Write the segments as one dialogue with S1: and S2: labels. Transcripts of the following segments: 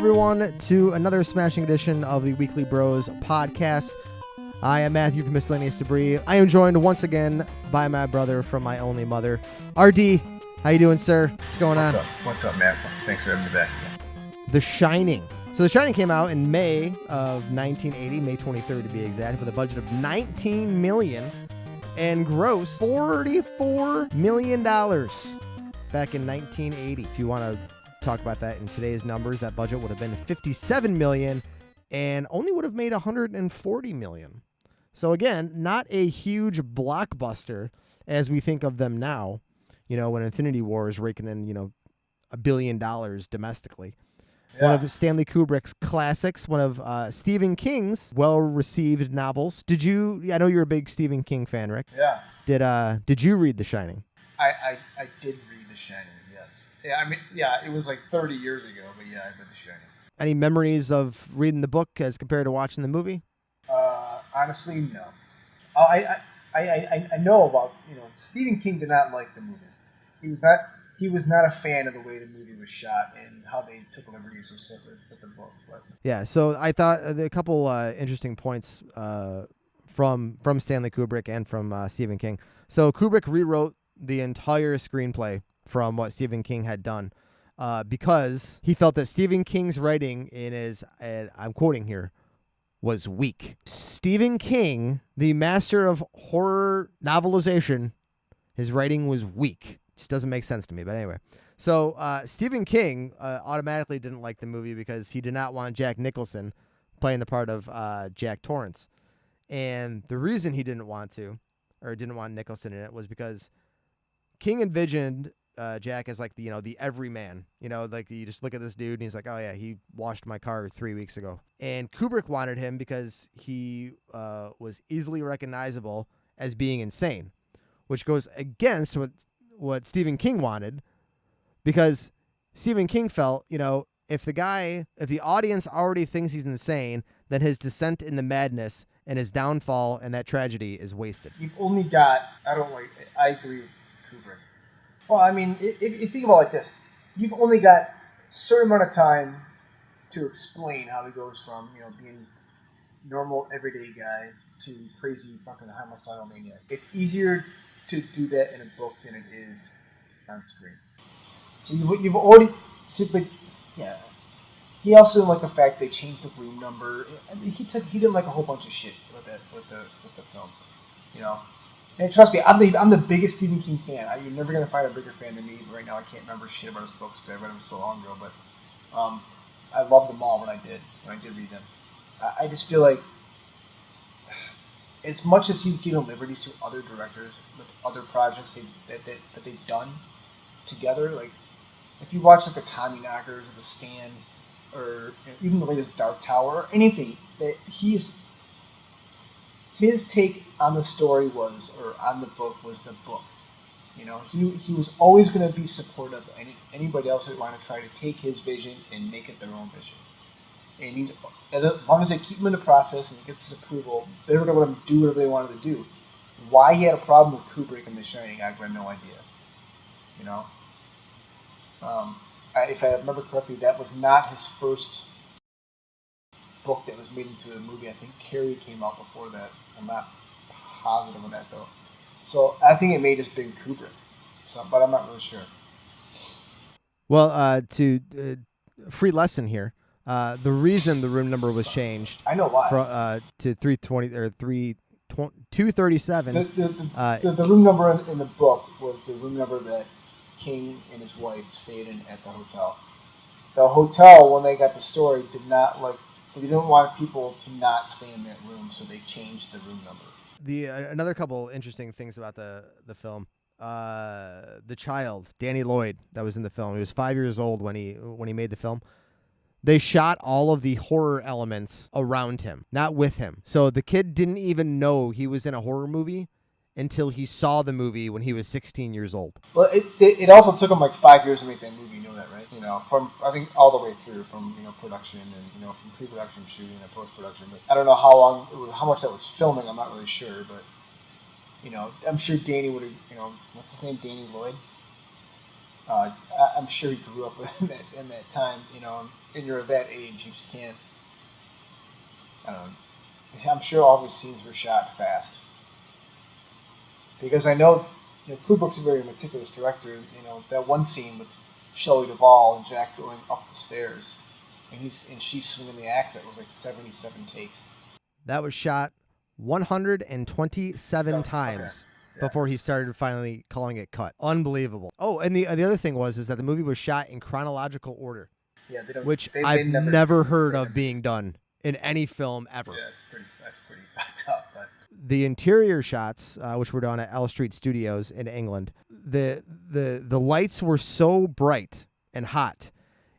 S1: everyone, to another smashing edition of the Weekly Bros podcast. I am Matthew from Miscellaneous Debris. I am joined once again by my brother from my only mother, RD. How you doing, sir? What's going on?
S2: What's up, Matt? Thanks for having me back again.
S1: The Shining. So The Shining came out in May of 1980, May 23rd to be exact, with a budget of $19 million and gross $44 million back in 1980. If you want to talk about that in today's numbers, that budget would have been $57 million and only would have made $140 million. So again, not a huge blockbuster as we think of them now, when Infinity War is raking in, $1 billion domestically. Yeah. One of Stanley Kubrick's classics, one of Stephen King's well-received novels. I know you're a big Stephen King fan, Rick.
S2: Yeah.
S1: Did you read The Shining?
S2: I did read The Shining, yes. Yeah, it was like 30 years ago, but yeah, I read The Shining.
S1: Any memories of reading the book as compared to watching the movie?
S2: Honestly, no. I know about, Stephen King did not like the movie. He was not a fan of the way the movie was shot and how they took liberties with the book. But.
S1: Yeah, so I thought a couple interesting points from Stanley Kubrick and from Stephen King. So Kubrick rewrote the entire screenplay from what Stephen King had done because he felt that Stephen King's writing and I'm quoting here, was weak. Stephen King, the master of horror novelization, his writing was weak. Just doesn't make sense to me, but anyway. So Stephen King automatically didn't like the movie because he did not want Jack Nicholson playing the part of Jack Torrance. And the reason he didn't want Nicholson in it was because King envisioned Jack as like the everyman, like you just look at this dude and he's like, oh yeah, he washed my car 3 weeks ago. And Kubrick wanted him because he was easily recognizable as being insane, which goes against what Stephen King wanted, because Stephen King felt, if the audience already thinks he's insane, then his descent into madness and his downfall and that tragedy is wasted.
S2: You've only got, I agree with Kubrick. Well, if you think about it like this, you've only got a certain amount of time to explain how he goes from, being normal, everyday guy to crazy fucking homicidal maniac. It's easier to do that in a book than it is on screen. So you've already simply, yeah. He also didn't like the fact they changed the room number. He didn't like a whole bunch of shit with the film, And trust me, I'm the biggest Stephen King fan. You're never gonna find a bigger fan than me. But right now, I can't remember shit about his books. I read them so long ago, but I loved them all when I did read them. I just feel like, as much as he's given liberties to other directors with other projects that they've done together, like if you watch like the Tommy Knockers or the Stand or even the latest Dark Tower or anything, that his take on the story on the book was the book. He was always going to be supportive of anybody else that want to try to take his vision and make it their own vision. And as long as they keep him in the process and he gets his approval, they were going to let him do whatever they wanted to do. Why he had a problem with Kubrick and The Shining, I've got no idea. If I remember correctly, that was not his first book that was made into a movie. I think Carrie came out before that. I'm not positive on that, though. So I think it may have just been Kubrick. But I'm not really sure.
S1: Well, free lesson here. The reason the room number was changed,
S2: I know why,
S1: to 320 or 237.
S2: The room number in the book was the room number that King and his wife stayed in at the hotel. The hotel, when they got the story, they didn't want people to not stay in that room, so they changed the room number.
S1: Another couple interesting things about the film. The child, Danny Lloyd, that was in the film. He was 5 years old when he made the film. They shot all of the horror elements around him, not with him. So the kid didn't even know he was in a horror movie until he saw the movie when he was 16 years old.
S2: Well, it also took him like 5 years to make that movie. You know that, right? From I think all the way through, from production and from pre-production shooting and post-production. But I don't know how much that was filming. I'm not really sure, but I'm sure Danny would have. What's his name? Danny Lloyd. I'm sure he grew up in that time. and you're that age, you just can't. I don't know. I'm sure all these scenes were shot fast because I know, Kubrick's a very meticulous director. That one scene with Shelley Duvall and Jack going up the stairs, and she's swinging the axe. That was like 77 takes.
S1: That was shot 127 times.
S2: Okay.
S1: Before he started finally calling it cut. Unbelievable. Oh, and the other thing is that the movie was shot in chronological order.
S2: Yeah,
S1: which I've never heard of being done in any film ever.
S2: Yeah, that's pretty fucked up. But
S1: the interior shots, which were done at L Street Studios in England, the lights were so bright and hot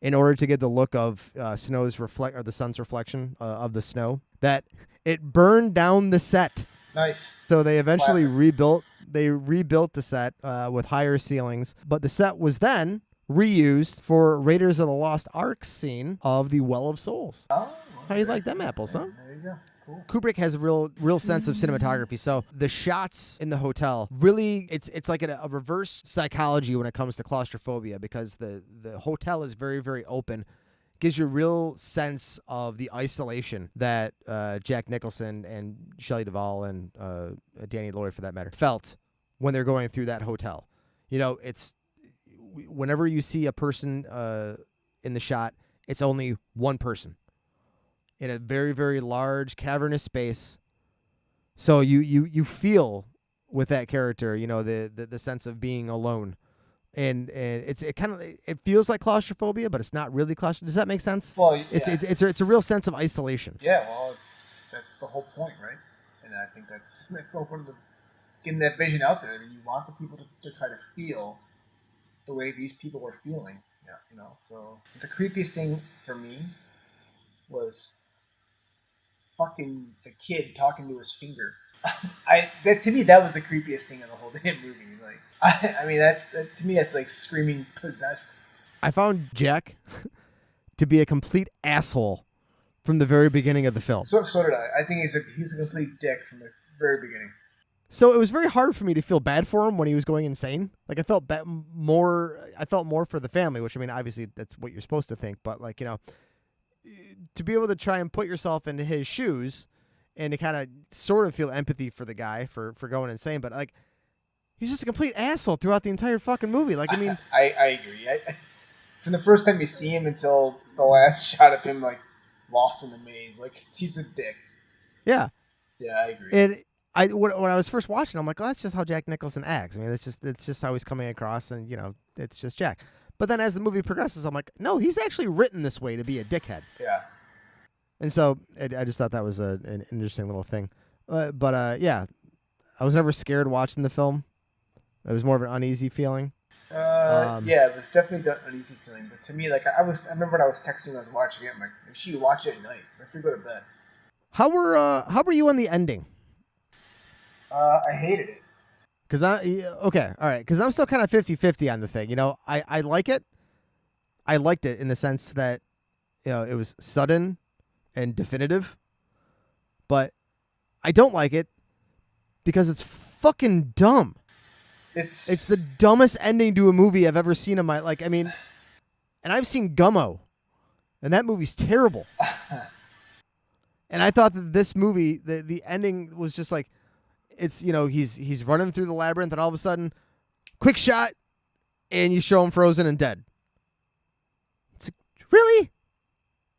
S1: in order to get the look of the sun's reflection of the snow that it burned down the set.
S2: Nice.
S1: So they eventually rebuilt the set with higher ceilings, but the set was then reused for Raiders of the Lost Ark scene of the Well of Souls.
S2: Oh, okay.
S1: How do you like them apples, huh?
S2: There you go. Cool.
S1: Kubrick has a real sense of cinematography. So the shots in the hotel really, it's like a reverse psychology when it comes to claustrophobia, because the hotel is very, very open. Gives you a real sense of the isolation that Jack Nicholson and Shelley Duvall and Danny Lloyd, for that matter, felt when they're going through that hotel. It's whenever you see a person in the shot, it's only one person in a very, very large cavernous space. So you feel with that character, the sense of being alone. And it feels like claustrophobia, but it's not really claustrophobia. Does that make sense?
S2: Well, yeah.
S1: It's a real sense of isolation.
S2: Yeah, well, that's the whole point, right? And I think that's the whole point of getting that vision out there. I mean, you want the people to try to feel the way these people are feeling. Yeah, So the creepiest thing for me was fucking the kid talking to his finger. To me, that was the creepiest thing in the whole damn movie. Like, I mean, to me, that's like screaming possessed.
S1: I found Jack to be a complete asshole from the very beginning of the film.
S2: So did I. I think he's a complete dick from the very beginning.
S1: So it was very hard for me to feel bad for him when he was going insane. Like I felt more for the family, which, I mean, obviously that's what you're supposed to think, but like, to be able to try and put yourself into his shoes and to kind of sort of feel empathy for the guy for going insane, but like, he's just a complete asshole throughout the entire fucking movie. Like, I mean,
S2: I agree. From the first time you see him until the last shot of him, like, lost in the maze, like, he's a dick.
S1: Yeah.
S2: Yeah, I agree.
S1: And when I was first watching, I'm like, oh, that's just how Jack Nicholson acts. I mean, it's just how he's coming across, and it's just Jack. But then as the movie progresses, I'm like, no, he's actually written this way to be a dickhead.
S2: Yeah.
S1: And so I just thought that was an interesting little thing. Yeah, I was never scared watching the film. It was more of an uneasy feeling.
S2: Yeah, it was definitely an uneasy feeling. But to me, like, I remember when I was texting when I was watching it, I'm like, make sure you watch it at night before you go to bed.
S1: How were you on the ending?
S2: I hated it.
S1: Because I'm still kind of 50-50 on the thing. I like it. I liked it in the sense that, it was sudden and definitive. But I don't like it because it's fucking dumb. It's the dumbest ending to a movie I've ever seen in my, like, I mean, and I've seen Gummo, and that movie's terrible. And I thought that this movie, the ending was just like, it's, he's running through the labyrinth, and all of a sudden, quick shot, and you show him frozen and dead. It's like, really?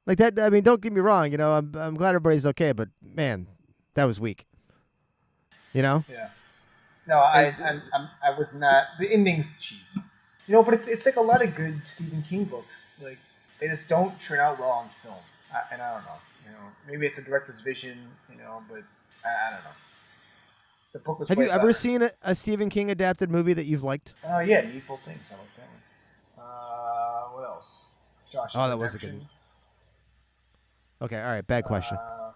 S1: Like that, I mean, don't get me wrong, I'm glad everybody's okay, but man, that was weak.
S2: Yeah. No, I was not. The ending's cheesy. But it's like a lot of good Stephen King books. Like, they just don't turn out well on film. And I don't know. Maybe it's a director's vision, but I don't know. The book was.
S1: Have you ever seen a Stephen King adapted movie that you've liked?
S2: Yeah, Needful Things. I like that one. What else?
S1: That was a good one. Okay, all right, bad question. All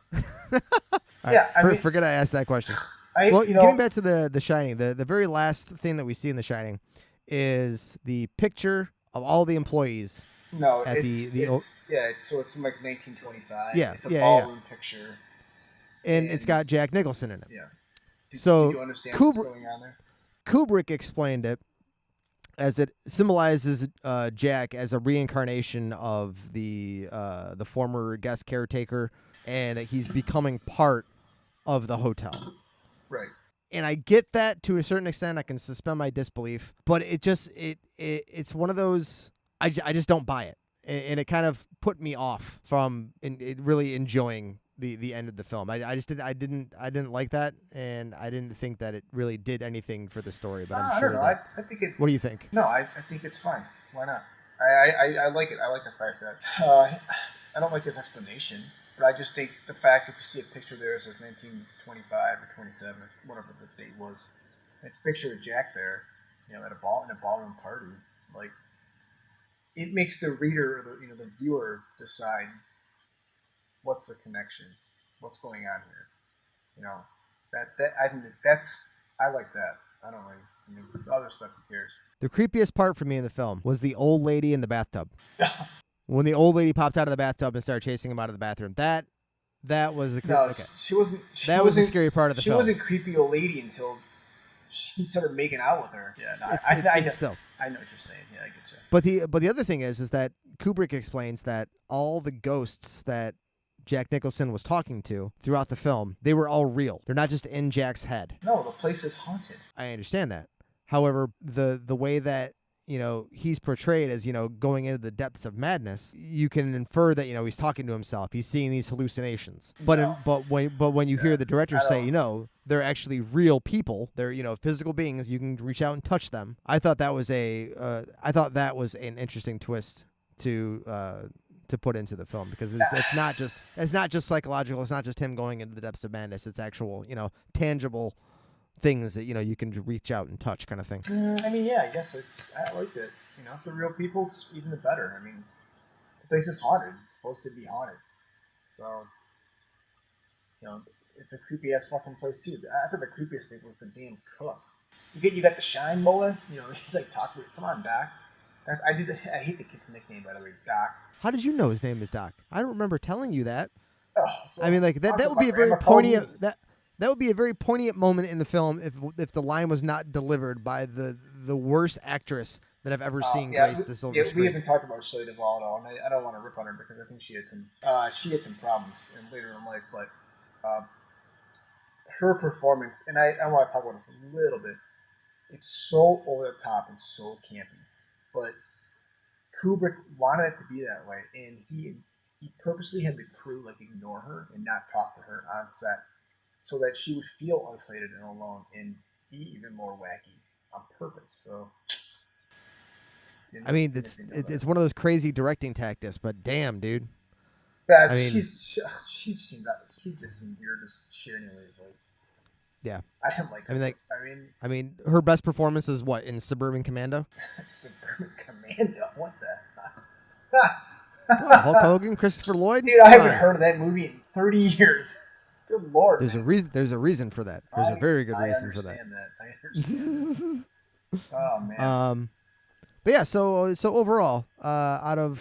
S1: right,
S2: yeah,
S1: forget I asked that question. Getting back to the Shining, the very last thing that we see in The Shining is the picture of all the employees.
S2: No, it's from like 1925.
S1: Yeah,
S2: it's a ballroom picture,
S1: and it's got Jack Nicholson in it.
S2: Yes.
S1: So
S2: do you understand what's going on there?
S1: Kubrick explained it as it symbolizes Jack as a reincarnation of the former guest caretaker, and that he's becoming part of the hotel.
S2: Right.
S1: And I get that to a certain extent. I can suspend my disbelief, but it's one of those I just don't buy it, and it kind of put me off from really enjoying the end of the film. I didn't like that, and I didn't think that it really did anything for the story. But I'm sure.
S2: I don't know. I think it.
S1: What do you think?
S2: No, I think it's fine. Why not? I like it. I like the fact that I don't like his explanation, but I just think the fact if you see a picture there, it says 1925 or 27, whatever the date was. It's a picture of Jack there, in a ballroom party. Like, it makes the reader or the viewer decide what's the connection, what's going on here. I like that. I don't like other stuff. Who cares?
S1: The creepiest part for me in the film was the old lady in the bathtub. When the old lady popped out of the bathtub and started chasing him out of the bathroom, that was the
S2: okay. She wasn't.
S1: That was the scary part of the film.
S2: She wasn't creepy old lady until he started making out with her. Yeah, no, I know.
S1: Still.
S2: I know what you're saying. Yeah, I get you.
S1: But the other thing is that Kubrick explains that all the ghosts that Jack Nicholson was talking to throughout the film, they were all real. They're not just in Jack's head.
S2: No, the place is haunted.
S1: I understand that. However, the way that he's portrayed as going into the depths of madness, you can infer that he's talking to himself. He's seeing these hallucinations. But when you hear the director say they're actually real people, they're physical beings, you can reach out and touch them. I thought that was an interesting twist to put into the film, because it's not just psychological. It's not just him going into the depths of madness. It's actual tangible things that you can reach out and touch, kind of thing.
S2: I mean, yeah, I guess I like it. If they're real people, it's even better. I mean, the place is haunted. It's supposed to be haunted, so it's a creepy ass fucking place too. I thought the creepiest thing was the damn cook. You got the shine bola. He's like talking. Come on, Doc. I hate the kid's nickname, by the way, Doc.
S1: How did you know his name is Doc? I don't remember telling you that.
S2: Oh,
S1: I mean, like that would be a very poignant that would be a very poignant moment in the film if the line was not delivered by the worst actress that I've ever seen grace the silver screen.
S2: We haven't talked about Shelly Duvall at all, and I don't want to rip on her because I think she had some problems later in life, but her performance, and I want to talk about this a little bit. It's so over the top and so campy, but Kubrick wanted it to be that way, and he purposely had the crew ignore her and not talk to her on set, so that she would feel isolated and alone and be even more wacky on purpose. So,
S1: I mean, it's one of those crazy directing tactics, but damn, dude.
S2: Yeah, I mean, she just seemed weird as shit, anyways.
S1: Yeah,
S2: I didn't like her.
S1: I mean, her best performance is what in Suburban Commando.
S2: Suburban Commando, what the?
S1: Hulk Hogan, Christopher Lloyd.
S2: Dude, I haven't heard of that movie in 30 years. Good Lord.
S1: There's a reason. There's a reason for that. There's a very good reason for that.
S2: I understand that. Oh man.
S1: But yeah. So overall, out of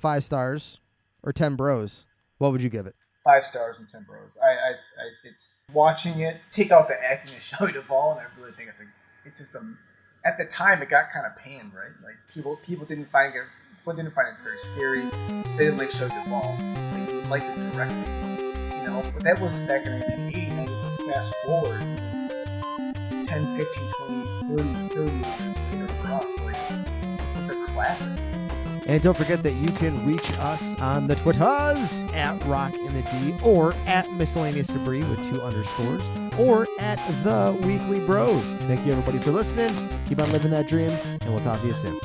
S1: 5 stars or 10 bros, what would you give it?
S2: 5 stars and 10 bros. It's watching it. Take out the acting of Shelly Duvall, and I really think it's just at the time it got kind of panned, right? Like people didn't find it very scary. They didn't like Shelly Duvall. They didn't like the directing. But that was back in 1980. Fast forward 10, 15, 20, 30 for us. It's a classic.
S1: And don't forget that you can reach us on the Twitters at Rock in the D, or at Miscellaneous Debris with 2 underscores, or at The Weekly Bros. Thank you everybody for listening. Keep on living that dream, and we'll talk to you soon.